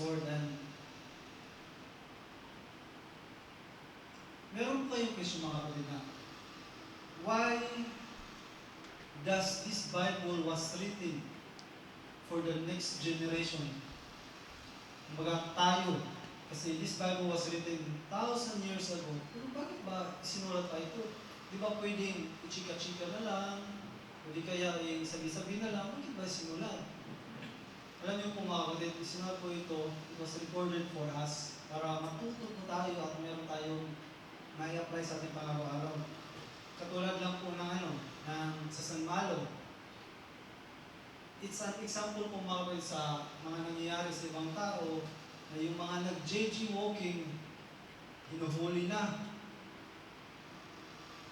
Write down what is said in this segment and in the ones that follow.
Lord, and meron kayong question mga kapatid na, why does this Bible was written for the next generation? Kumbaga tayo, kasi this Bible was written 1,000 years ago, pero bakit ba sinulat pa ito? Di ba pwedeng ichika-chika na lang, o di kaya sabi-sabi na lang, bakit ba sinulat? Alam niyo po mga kapatid, sinulat po ito, it was recorded for us, para matuto po tayo at meron tayong may-apply sa ating pang-araw-araw. Katulad lang po ng sa San Malo. It's an example po mga kapatid sa mga nangyayari sa ibang tao, na yung mga nag-JG walking, hinuhuli na.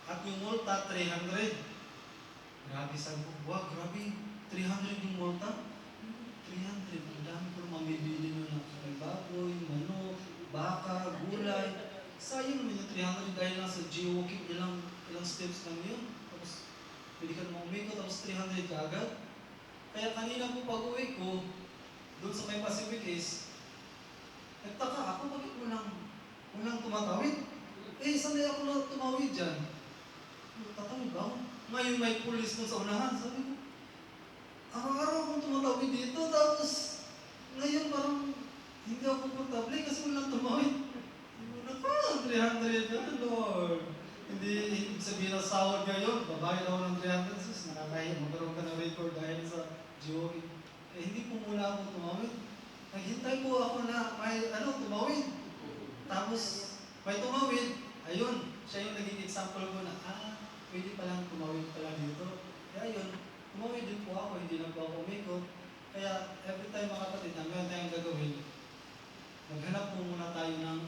At yung multa, 300. Grabe, sabi ko, wow, grabe, 300 yung multa? 300, ang dami ko mamibili nun ng baboy, manok, baka, gulay. Sayang naman yung 300 dahil lang sa jaywalking, ilang steps lang yun. Tapos, pwede ka naman umiko, tapos 300 ka agad. Kaya kanina po pag-uwi ko, doon sa may Pacific is, nagtaka ako, bakit walang tumatawid? Sanay ako na tumawid dyan. Tatawid ba ako? Ngayon may pulis mo sa unahan. Sabi ko, araw-araw akong tumatawid dito, tapos ngayon parang hindi ako komportable kasi walang tumawid. Naku, 300 na, Lord. Hindi sabihin na sahod ngayon, babayad ako ng 300. Sus, nakakahiya, magkaroon ka ng record dahil sa jogging. Hindi po muna ako tumawid. Naghintay po ako na may tumawid. Tapos, may tumawid. Ayun, siya yung naging example ko na, pwede palang tumawid pala dito. Kaya yun, tumawid din po ako, hindi lang po ako umikot. Kaya, every time mga kapatid na meron tayong gagawin, maghanap po muna tayo ng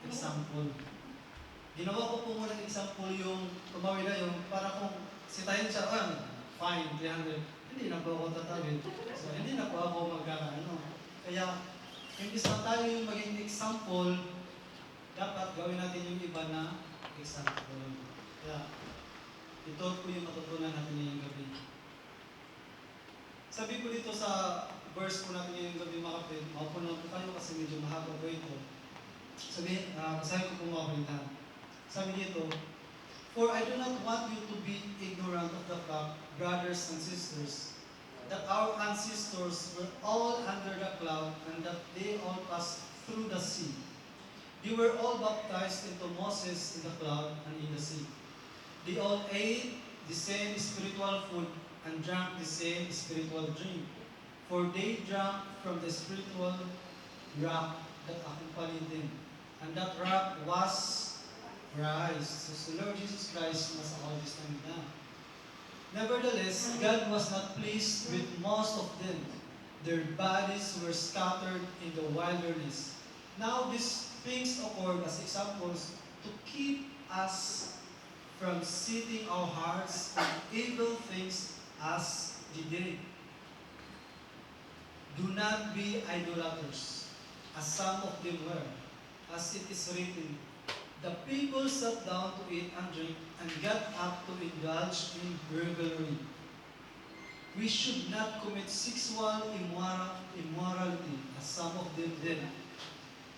example. Ginawa ko po muna ng example yung tumawid na yung para kung sitahin siya, fine, 300. Hindi na po ako tatawid. So, hindi na po ako Kaya, imbis na tayo yung maging example, dapat gawin natin yung iba na example. Kaya, ito po yung matutunan natin ngayong gabi. Sabi ko dito sa verse po natin ngayong gabi mga kapatid, maupo na po kayo kasi medyo mahaba po ito. Basahin ko po mga kapatid. Sabi dito, for I do not want you to be ignorant of the fact, brothers and sisters, that our ancestors were all under the cloud and that they all passed through the sea. They were all baptized into Moses in the cloud and in the sea. They all ate the same spiritual food and drank the same spiritual drink. For they drank from the spiritual rock that accompanied them. And that rock was Christ. So the Lord Jesus Christ was all this time na. Nevertheless, God was not pleased with most of them. Their bodies were scattered in the wilderness. Now these things occurred as examples to keep us from setting our hearts on evil things as they did. Do not be idolaters, as some of them were, as it is written, the people sat down to eat and drink and got up to indulge in revelry. We should not commit sexual immorality, as some of them did.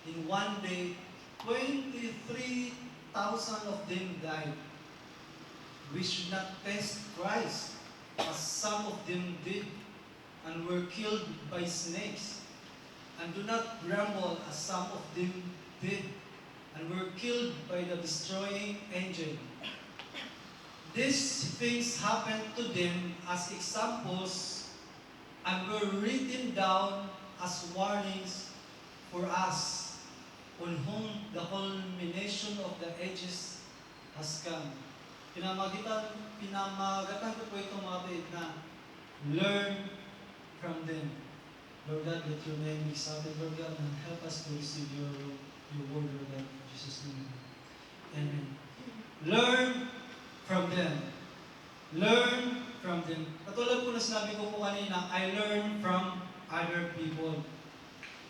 In one day, 23,000 of them died. We should not test Christ, as some of them did, and were killed by snakes. And do not grumble, as some of them did, and were killed by the destroying angel. These things happened to them as examples and were written down as warnings for us, on whom the culmination of the ages has come. Pinamagatan ko po itong mga kapatid na learn from them. Lord God, let your name be exalted, Lord God, and help us to receive your word, Lord God, in Jesus' name. Amen. Learn from them. Learn from them. Katulad po na sinabi ko po kanina, I learn from other people.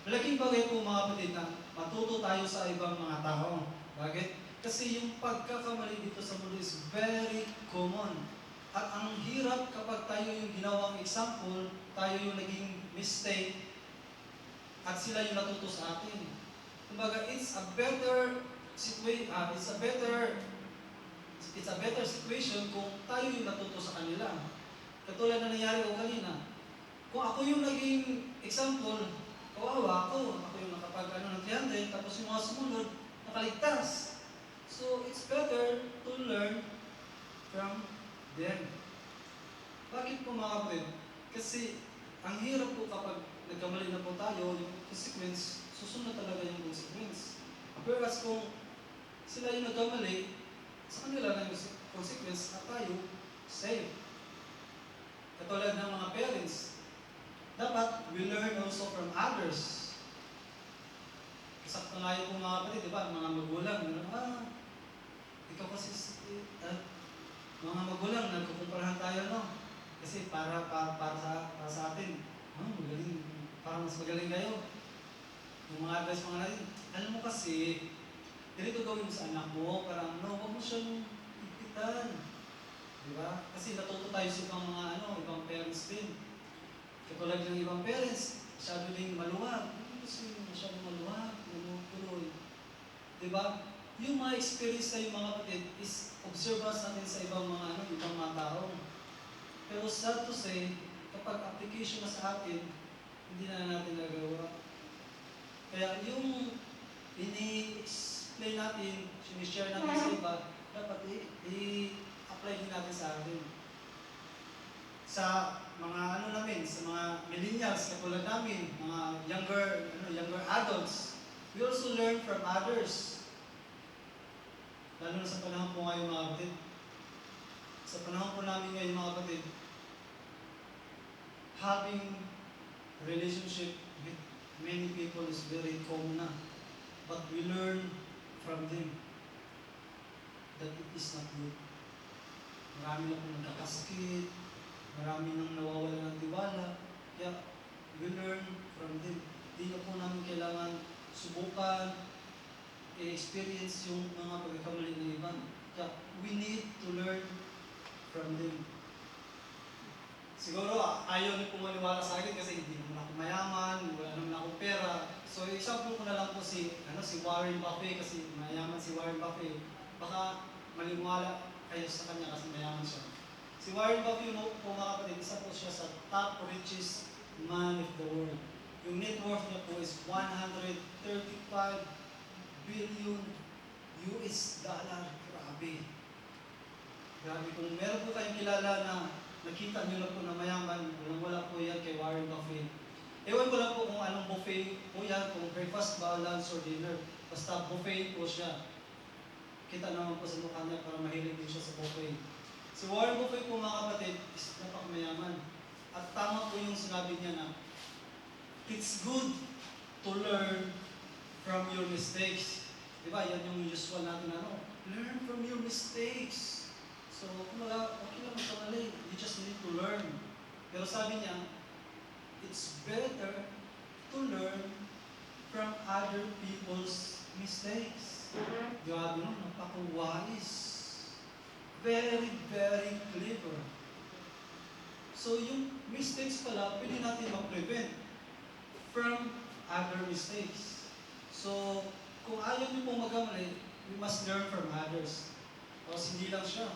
Malaking bagay po mga kapatid na matuto tayo sa ibang mga tao. Bakit? Kasi yung pagkakamali dito sa mundo is very common. At ang hirap kapag tayo yung ginawang example, tayo yung naging mistake, at sila yung natuto sa atin. Kumbaga, it's a better situation kung tayo yung natuto sa kanila. Katulad na nangyari ko kanina. Kung ako yung naging example, kawawa ako. Ako yung nakapag ng 300, tapos yung mga sumunod, nakaligtas. So, it's better to learn from them. Bakit po mga kapatid? Kasi, ang hirap po kapag nagkamali na po tayo, yung consequence, susunod talaga yung consequence. Whereas kung sila yung nagkamali, sa kanila na yung consequence at tayo, safe. Katulad ng mga parents, dapat we learn also from others. Sakto nga yung mga kapatid, di ba? Mga magulang, ikaw kasi, mga magulang, nagkukumparahan tayo, no? Kasi para sa atin, magaling, parang mas magaling kayo. Yung mga advice mga natin, alam mo kasi, ganito gawin mo sa anak mo, parang huwag mo siyang ipitan. Di ba? Kasi natuto tayo sa ibang mga ibang parents din. Katulad ng ibang parents, masyado din maluwag. Kasi masyado maluwag, malutuloy. Di ba? Yung mga experience na yung mga kapatid is observance natin sa ibang mga tao. Pero sad to say, kapag application na sa atin, hindi na natin nagawa. Kaya yung ini-explain natin, sinishare natin sa iba, dapat i-apply din natin sa atin. Sa mga sa mga millennials, katulad namin, mga younger adults, we also learn from others. Lalo na sa panahon po ngayon mga kapatid. Sa panahon po namin ngayon mga kapatid, having relationship with many people is very common na. But we learn from them that it is not good. Marami na pong nagkakaskit, marami nang nawawala ng tiwala. Kaya we learn from them. Di na po namin kailangan subukan, i-experience yung mga pagkakamali ng iba. Kaya we need to learn from them. Siguro, ayaw niyo pong maniwala sa akin kasi hindi naman ako mayaman, wala naman akong pera. So, example ko na lang po si Warren Buffett kasi mayaman si Warren Buffett. Baka maniwala kayo sa kanya kasi mayaman siya. Si Warren Buffett po mga kapatid, isa po siya sa top richest man of the world. Yung net worth niya po is 135 billion US dollar. Grabe. Grabe. Kung meron po kayong kilala na nakita nyo lang po na mayaman, wala po yan kay Warren Buffett. Ewan ko lang po kung anong buffet po yan, kung breakfast ba, lunch, or dinner. Basta buffet po siya. Kita naman po sa mukha niya para mahilig din siya sa buffet. Si Warren Buffett po mga kapatid, is napakamayaman. At tama po yung sinabi niya na, it's good to learn from your mistakes. Diba? Yan yung usual natin learn from your mistakes. So, kumbaga, okay lang magkamali. You just need to learn. Pero sabi niya, it's better to learn from other people's mistakes. Grabe no, napaka-wise. Very, very clever. So, yung mistakes pala, pwede natin mag-prevent from other mistakes. So, kung ayaw niyo pong magkamali, we must learn from others. O hindi lang siya.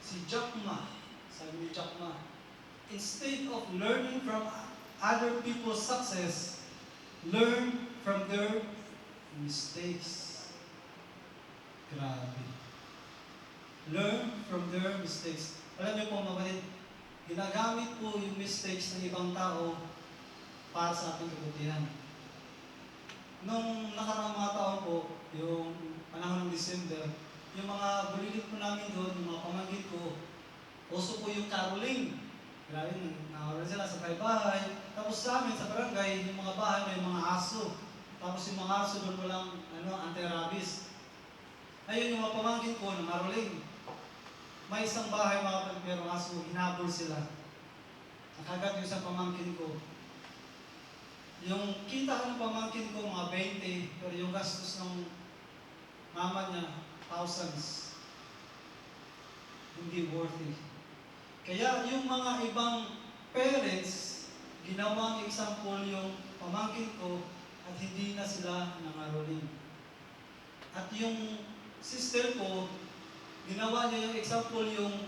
Si Jack Ma, sabi ni Jack Ma, instead of learning from other people's success, learn from their mistakes. Grabe. Learn from their mistakes. Alam niyo po mga kapatid, ginagamit po yung mistakes ng ibang tao para sa ating kabutihan. Nung nakaraang mga taon po, yung panahon ng December, yung mga bulilit po namin doon, yung mga pamangkin ko, uso po yung caroling. Grabe, nakaroon sila sa bahay. Tapos sa amin, sa barangay, yung mga bahay may mga aso. Tapos yung mga aso doon walang anti-rabies. Ayun yung mga pamangkin ko, nakaroling. May isang bahay mga pero aso, hinabol sila. Nakagat yung isang pamangkin ko. Yung kita ko ng pamangkin ko, mga 20, pero yung gastos ng mama niya, thousands. Hindi worth it. Kaya yung mga ibang parents, ginawang example yung pamangkin ko at hindi na sila nangaroling. At yung sister ko, ginawa niya yung example yung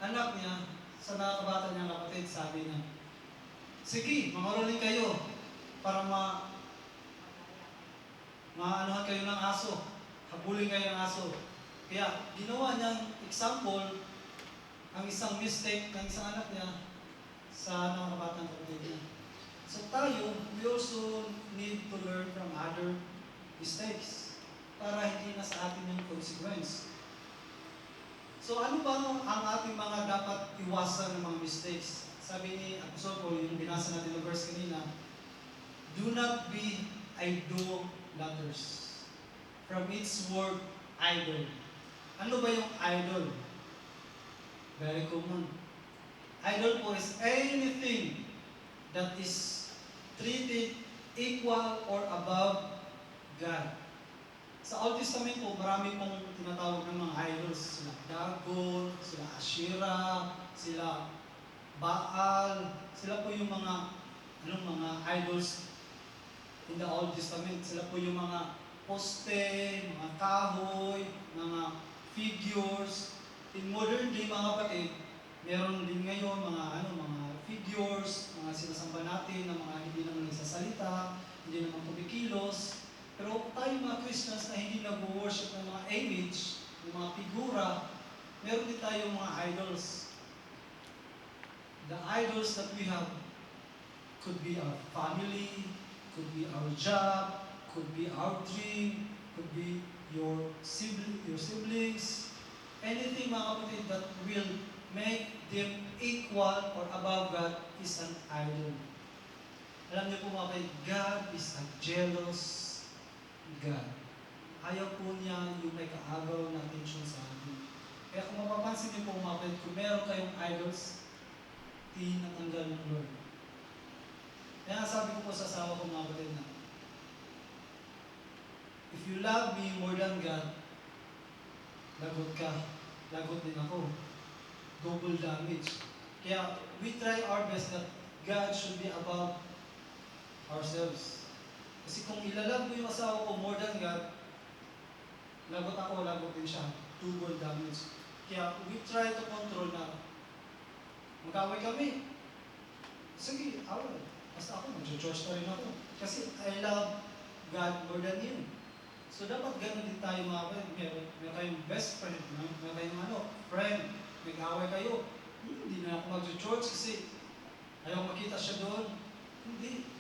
anak niya sa nakakabata niyang kapatid. Sabi niya, sige, mangaroling kayo para maanuhan kayo ng aso. Habulin kayo ng aso. Kaya ginawa niyang example ang isang mistake ng isang anak niya sa nakakabatang kapatid niya. So tayo, we also need to learn from other mistakes para hindi na sa atin yung consequence. So ano ba ang ating mga dapat iwasan ng mga mistakes? Sabi ni Apostol Paul, yung binasa natin ng verse kanina, do not be idolaters. From its word, idol. Ano ba yung idol? Very common. Idol po is anything that is treated equal or above God. Sa Old Testament po, marami pong tinatawag ng mga idols. Sila Dagon, sila Asherah, sila Baal. Sila po yung mga idols in the Old Testament. Sila po yung mga poste, mga kahoy, mga figures. In modern day mga kapatid, meron din ngayon mga figures, mga sinasamba natin na mga hindi naman nagsasalita, hindi naman kumikilos. Pero tayo mga Christians na hindi nag-worship ng mga image, ng mga figura, meron din tayong mga idols. The idols that we have could be our family, could be our job, could be our dream, could be your siblings, anything mga kapatid that will make them equal or above God is an idol. Alam niyo po mga kapatid, God is a jealous God. Ayaw po niya yung may kaagaw na atensyon sa atin. Kaya kung mapapansin niyo po mga kapatid, kung meron kayong idols, tinatanggal ng Lord. Kaya sabi ko po sa asawa ko mga kapatid na, if you love me more than God, lagot ka. Lagot din ako. Double damage. Kaya we try our best that God should be above ourselves. Kasi kung ilalove mo yung asawa ko more than God, lagot ako, lagot din siya. Double damage. Kaya we try to control na mag-away kami. Sige, away. Basta ako, mag-church pa rin ako. Kasi I love God more than you. So dapat gano'n din tayo mga kapatid. Meron kayong best friend, meron kayong friend, mag-away kayo. Hindi na ako mag-church kasi ayaw makita siya doon. Hindi.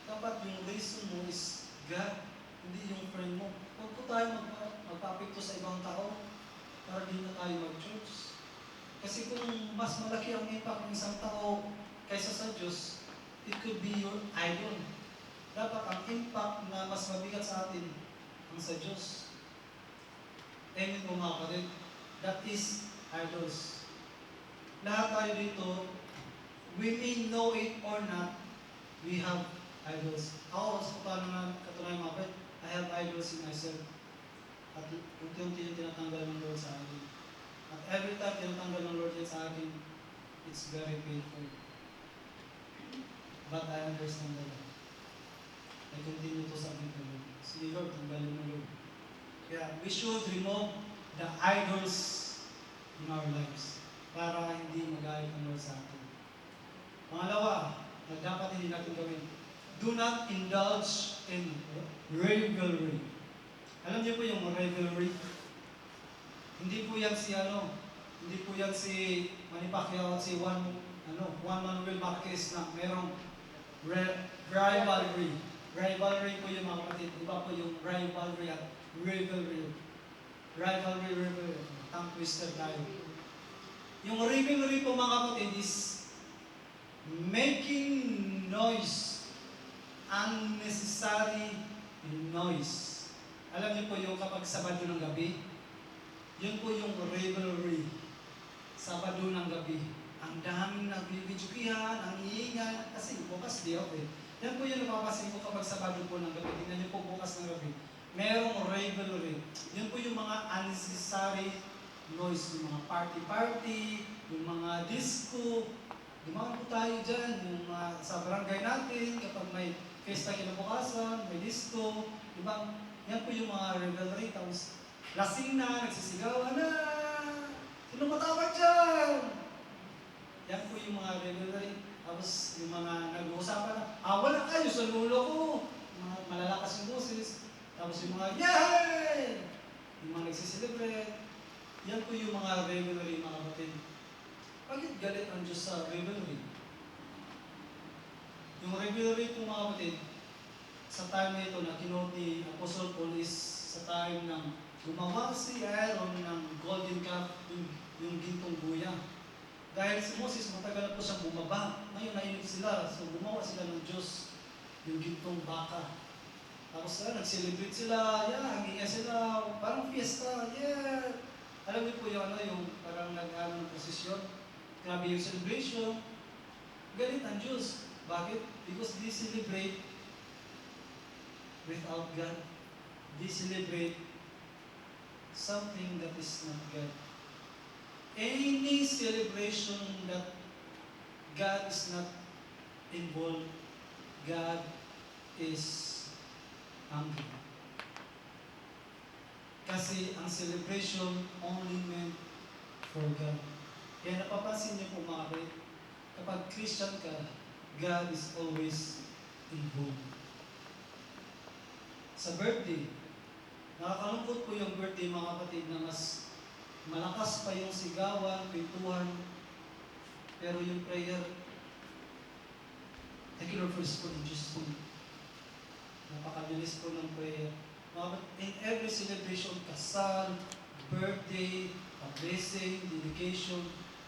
Dapat yung reason mo is God, hindi yung friend mo. Huwag po tayo magpapikto sa ibang tao para di na tayo mag-church. Kasi kung mas malaki ang impact ng isang tao kaysa sa Diyos, it could be your idol. Dapat ang impact na mas mabigat sa atin ang sa Diyos. Amen po mga kapatid. That is idols. Lahat tayo dito, we may know it or not, we have idols. Ako, sa katunayan mga kapatid, I have idols in myself. At unti-unti yung tinatanggal ng Lord sa akin. At every time tinatanggal ng Lord yan sa akin, it's very painful. But I understand that. I continue to submit to Lord. Sige Lord, tanggalin mo Lord. Kaya we should remove the idols in our lives para hindi magalit ang Lord sa atin. Pangalawa, na dapat hindi natin gawin, do not indulge in revelry. Alam niyo po yung revelry? Hindi po yan si Manny Pacquiao at si Juan Manuel Marquez na merong rivalry. Rivalry po yung mga kapatid. Iba po yung rivalry at revelry. Rivalry. Tongue twister tayo. Yung revelry po mga kapatid is making noise. Unnecessary noise. Alam niyo po yung kapag Sabado ng gabi, yun po yung revelry. Sabado ng gabi. Ang daming nagbibidyokihan, ang iingay, kasi bukas di ako eh. Yan po yung napapasin ko kapag Sabado po ng gabi. Tingnan niyo po bukas ng gabi. Merong revelry. Yun po yung mga unnecessary noise. Yung mga party-party, yung mga disco. Dumaan po tayo dyan, yung sa barangay natin, kapag may fiesta kinabukasan, may disco, di ba? Yan po yung mga revelry. Tapos, lasing na, nagsisigawan na, sino matawag dyan? Yan po yung mga revelry. Tapos, yung mga nag-uusapan na, wala kayo sa lulo ko. Mga malalakas yung boses. Tapos yung mga, yay! Yung mga nagsiselebrate. Yan po yung mga revelry, mga kapatid. Bakit galit ang Diyos sa revelry? Yung revelry po mga kapatid, sa time na ito na kinuha ni Apostle Paul is sa time ng gumawa si Aaron ng golden calf, yung gintong buya. Dahil si Moses matagal na po siyang bumaba. Ngayon nainig sila, so gumawa sila ng Diyos, yung gintong baka. Tapos nag-celebrate sila, hangingay sila, parang fiesta, Alam niyo po yung parang nag-ano ng posisyon. Grabe yung celebration. Galit ang Diyos. Bakit? Because they celebrate without God. They celebrate something that is not God. Any celebration that God is not involved, God is angry. Kasi ang celebration only meant for God. Kaya napapansin niyo po mga kapatid, kapag Christian ka, God is always involved. Sa birthday, nakakalungkot po yung birthday mga kapatid na mas malakas pa yung sigawan, pintuhan, pero yung prayer, thank you Lord for this food in Jesus' name. Napakabilis po ng prayer. In every celebration, kasal, birthday, blessing, dedication,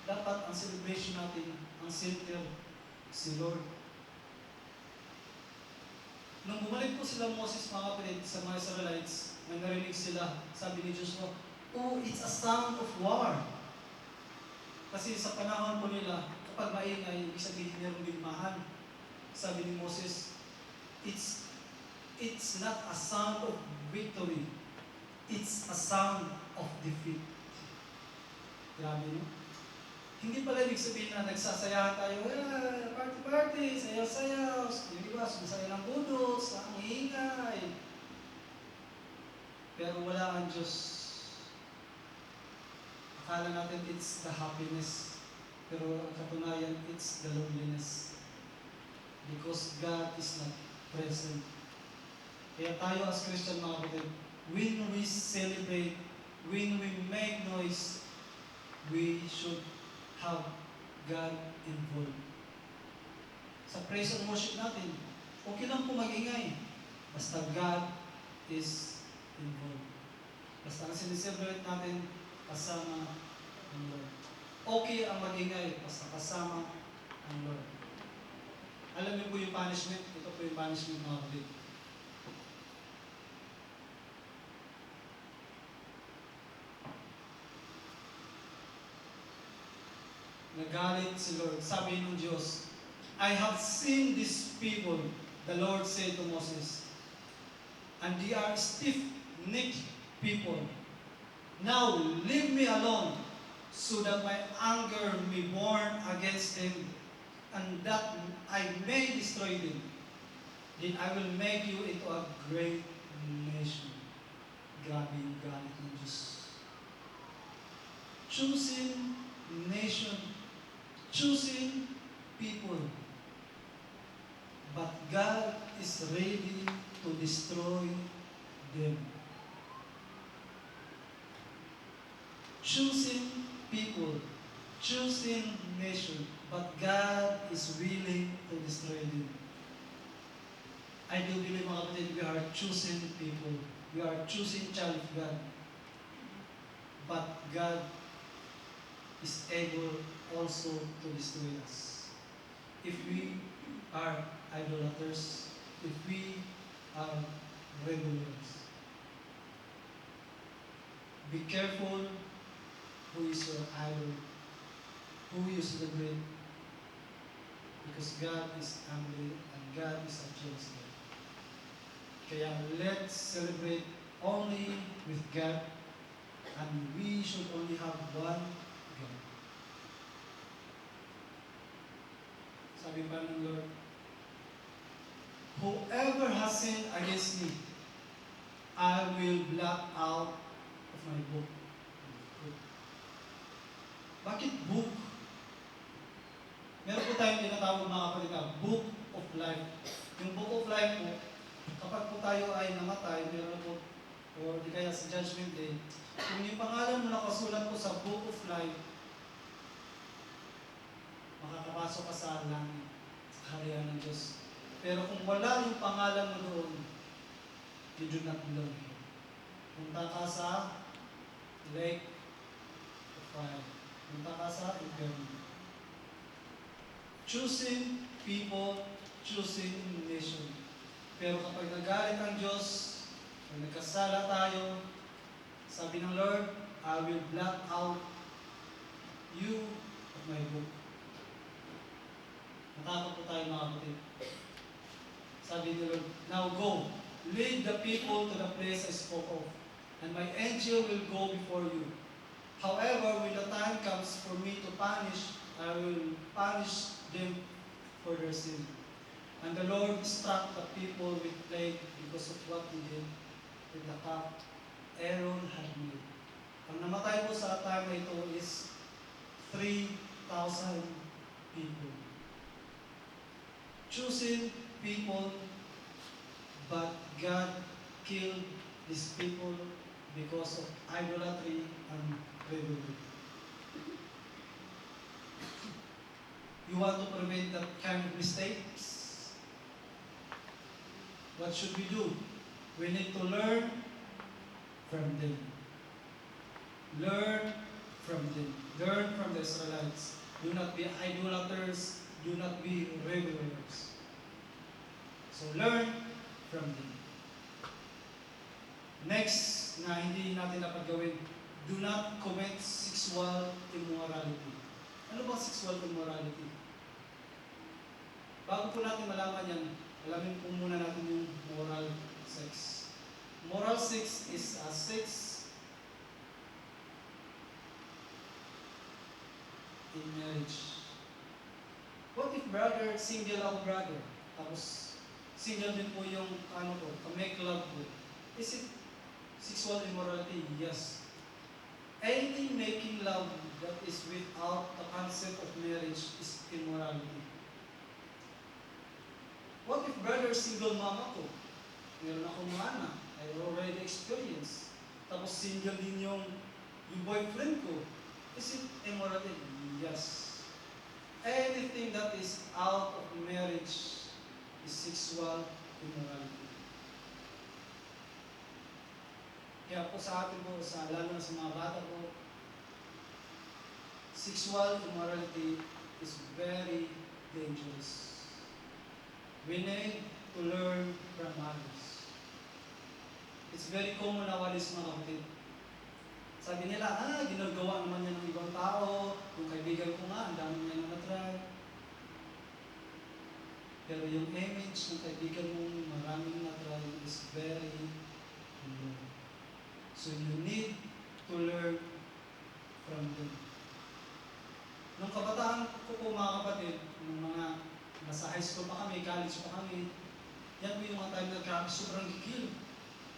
dapat ang celebration natin, ang center, si Lord. Nung bumalik po sila Moses mga kapatid sa mga Israelites, nang narinig sila, sabi ni Joshua, it's a sound of war. Kasi sa panahon po nila, kapag maingay, ibig sabihin niyang bilmahan. Sabi ni Moses, it's not a sound of victory. It's a sound of defeat. Grabe, no? Hindi pala ibig sabihin na nagsasayahan tayo, party-party, sayaw-sayaw, yung iba, sumasaya ng budot, ang ingay. Pero wala ang Diyos. Akala natin it's the happiness. Pero ang katunayan, it's the loneliness. Because God is not present. Kaya tayo as Christian mga kapatid, when we celebrate, when we make noise, we should have God involved. Sa praise and worship natin, okay lang po magingay. Basta God is involved. Basta ang sineselebrate natin, kasama ang Lord. Okay ang magingay, basta kasama ang Lord. Alam niyo po yung punishment? Ito po yung punishment mga kapatid. Nagalit si Lord. Sabi ng Diyos, I have seen these people, the Lord said to Moses, and they are stiff-necked people. Now leave me alone, so that my anger may burn against them, and that I may destroy them. Then I will make you into a great nation. Grabe yung galit ng Diyos. Choosing nation, choosing people. But God is ready to destroy them. Choosing people, choosing nation, but God is willing to destroy them. I do believe mga kapatid, we are choosing people. We are choosing child of God. But God is able also to destroy us. If we are idolaters, if we are rebellious. Be careful who is your idol, who you celebrate, because God is angry and God is a jealous God. Kaya let's celebrate only with God, and we should only have one God. Sabi pa ng Lord, whoever has sinned against me, I will blot out of my book. Bakit book? Meron po tayong tinatawag mga kapatid na Book of Life. Yung Book of Life po, kapag po tayo ay namatay, meron po, o di kaya sa Judgment Day, kung yung pangalan mo nakasulat po sa Book of Life, makakapasok ka sa langit, sa kaharian ng Diyos. Pero kung wala yung pangalan mo doon, you do not belong here. Punta ka sa lake of fire. Punta ka sa inferno. Choosing people, choosing nation. Pero kapag nagalit ang Diyos, pag nagkasala tayo, sabi ng Lord, I will blot out you of my book. Natakot po tayo mga kapatid. Sabi ni Lord, now go, lead the people to the place I spoke of, and my angel will go before you. However, when the time comes for me to punish, I will punish them for their sin. And the Lord struck the people with plague because of what he did with the calf Aaron had made. Ang namatay po sa time na ito is 3,000 people. Choosing people, but God killed these people because of idolatry and rebellion. You want to prevent that kind of mistakes? What should we do? We need to learn from them. Learn from them. Learn from the Israelites. Do not be idolaters. Do not be rebellers. So learn from them. Next na hindi natin dapat gawin, do not commit sexual immorality. Ano ba sexual immorality? Bago po natin malaman yan, alamin po muna natin yung moral sex. Moral sex is a sex in marriage. What if brother, single ako brother, tapos single din po yung ano ko, make love ko. Is it sexual immorality? Yes. Any making love that is without the concept of marriage is immorality. What if brother, single mama ko? Meron akong mga anak. I already experienced. Tapos single din yung boyfriend ko. Is it immorality? Yes. Anything that is out of marriage is sexual immorality. Kaya po sa atin po, lalo na sa mga bata po, sexual immorality is very dangerous. We need to learn from others. It's very common nowadays mga kapatid. Sabi nila, ginagawa naman yan ng ibang tao, yung kaibigan ko nga, ang dami niya na matry. Pero yung image ng kaibigan mo, maraming matry is very low. So you need to learn from them. Nung kabataan ko po mga kapatid, nung mga nasa high school pa kami, college pa kami, yan po yung mga time na grabe, sobrang gigil.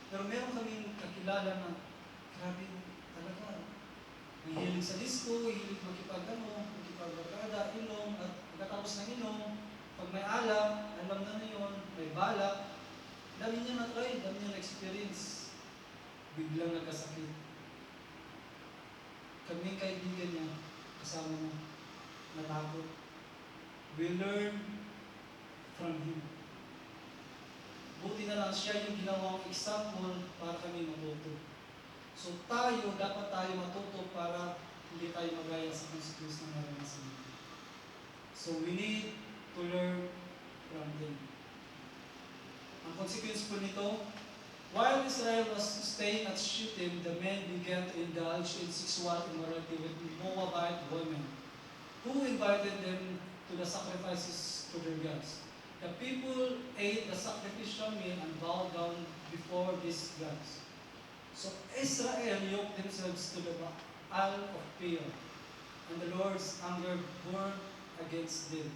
Pero meron kaming kakilala na grabe talaga. May hilig sa disco, hilig magkipagbarkada, inom, at pagkatapos ng inom, pag may alak, alam na yun, may balak, dami niya na-try, dami niya na-experience. Biglang nagkasakit. Kaming kaibigan niya, kasama niya, natakot. We learn from him. Buti na lang siya yung ginawang example para kami matuto. So dapat tayo matuto para hindi tayo magaya sa consequence na naranasan natin. So we need to learn from them. Ang consequence po nito, while Israel was staying at Shittim, the men began to indulge in sexual immorality with Moabite women, who invited them to the sacrifices to their gods. The people ate the sacrificial meal and bowed down before these gods. So Israel yoked themselves to the Baal of Peor, and the Lord's anger burned against them.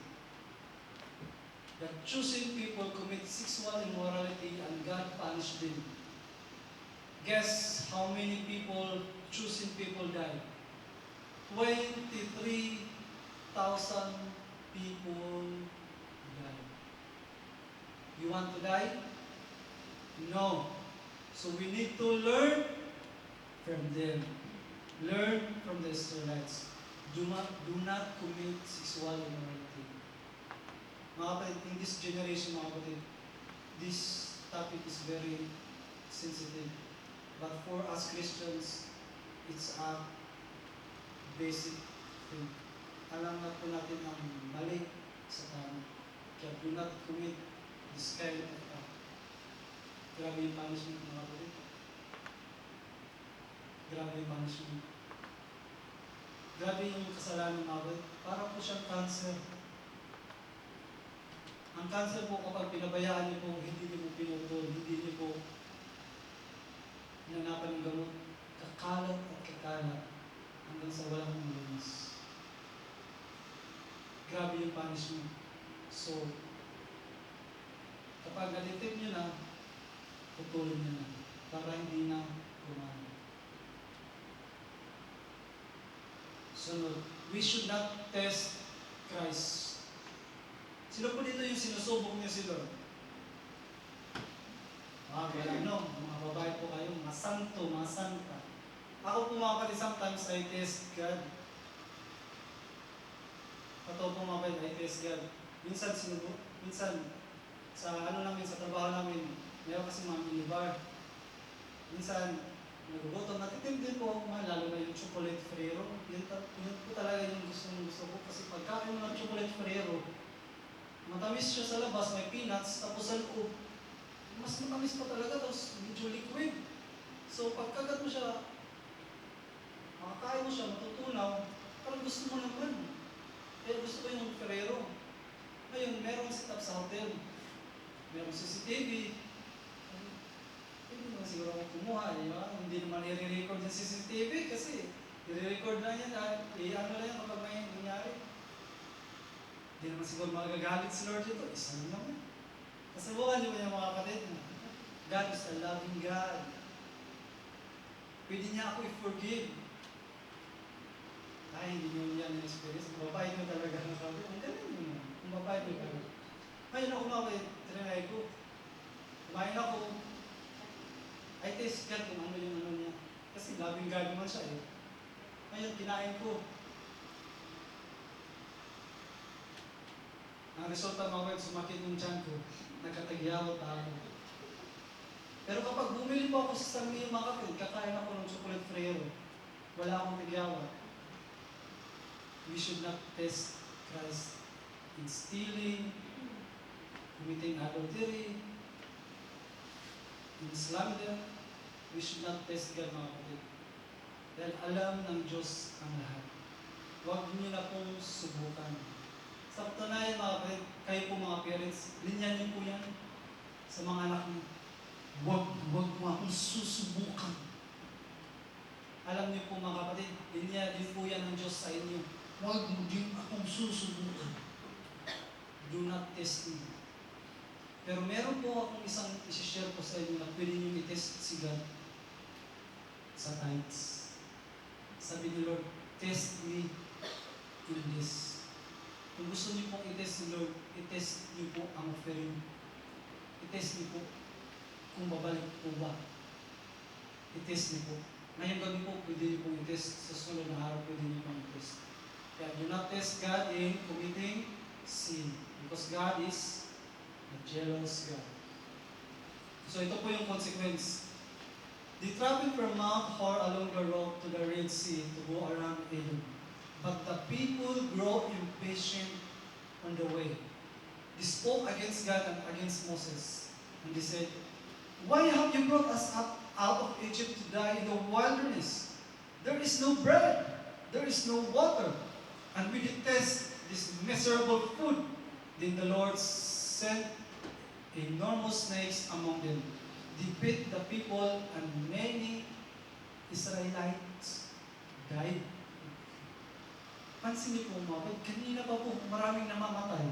The chosen people commit sexual immorality and God punished them. Guess how many people, chosen people died? 23,000 people died. You want to die? No. So we need to learn from them. Learn from the Israelites. Do not commit sexual immorality. Mga kapatid, in this generation, mga kapatid, this topic is very sensitive. But for us Christians, it's a basic thing. Alam na po natin ang mali sa tama. Kaya do not commit this kind of act. Grabe yung punishment, mga kapatid. Grabe yung punishment. Grabe yung kasalanan, mga kapatid. Para po siyang cancer. Ang cancer po kapag pinabayaan niyo po, hindi niyo po pinutol, hindi niyo po hinanapan ng gamot, kakalat at kakalat hanggang sa walang umulis. Grabe yung punishment. So, kapag na-detect nyo na, putulin nyo na para hindi na gumana. Sunod, we should not test Christ. Sino po dito yung sinusubok niya si Lord? Mga babae po kayo, mga santo, mga santa. Ako po mga kapatid, sometimes I test God. Totoo po mga kapatid, I test God. Minsan, sa sa trabaho namin, mayroon kasi mga minibar. Minsan, nagugutom, natitim din po ako, lalo na yung chocolate Ferrero. Yun po talaga yung gusto ko. Kasi pagkain mo ng chocolate Ferrero, matamis siya sa labas, may peanuts, tapos sa loob, mas matamis pa talaga, tapos medyo liquid. So pagkagat mo siya, makakain mo siya, matutunaw, parang gusto mo naman. Kaya gusto ko yung Ferrero. Ngayon, merong setup sa hotel. Merong CCTV. Hindi naman siguro ako kumuha, hindi naman i-record yung CCTV kasi i-record lang yan, ano lang yan kapag may nangyari. Hindi naman siguro magagalit si Lord dito, isa naman. Kasubukan niyo ba yung mga kapatid? God is a loving God. Pwede niya ako i-forgive. Ay, hindi nyo yan yung experience. Mababait mo talaga ng kapatid. Ang galing mo. Mababait mo talaga. Ngayon ako mga kapatid, trinay ko. Kumain ako. I test God kung ano yung ano niya. Kasi loving God naman siya eh. Ngayon, kinain ko. Ang resulta mga kapatid, sumakit yung tiyan ko. Nagkatagyawat ako. Pero kapag bumili po ako sa Stanley mga kapatid, kakain ako ng chocolate Ferrero. Wala akong tagyawat. We should not test Christ in stealing, committing adultery, in slander. We should not test God mga kapatid. Dahil alam ng Diyos ang lahat. Huwag niyo na pong subukan. Sa katunayan mga kapatid, kayo po mga parents, linyan niyo po yan sa mga anak niyo. Huwag mo akong susubukan. Alam niyo po mga kapatid, linya din po yan ng Diyos sa inyo. Huwag mo din akong susubukan. Do not test me. Pero meron po akong isang isi-share po sa inyo na pwede niyo i-test si God sa tithes. Sabi ni Lord, test me in this. Kung gusto niyo pong i-test si Lord, i-test niyo po ang offering. I-test niyo po kung babalik po ba. I-test niyo po. Ngayong gabi po, pwede niyo pong i-test. Sa sunod na araw, pwede niyo pong i-test. Kaya do not test God in committing sin. Because God is a jealous God. So ito po yung consequence. They traveled from Mount Hor along the road to the Red Sea to go around Edom. But the people grow impatient on the way. They spoke against God and against Moses. And they said, "Why have you brought us up out of Egypt to die in the wilderness? There is no bread, there is no water, and we detest this miserable food." Then the Lord sent enormous snakes among them. They bit the people, and many Israelites died. Pansin niyo po mga kapatid, kanina pa po maraming namamatay.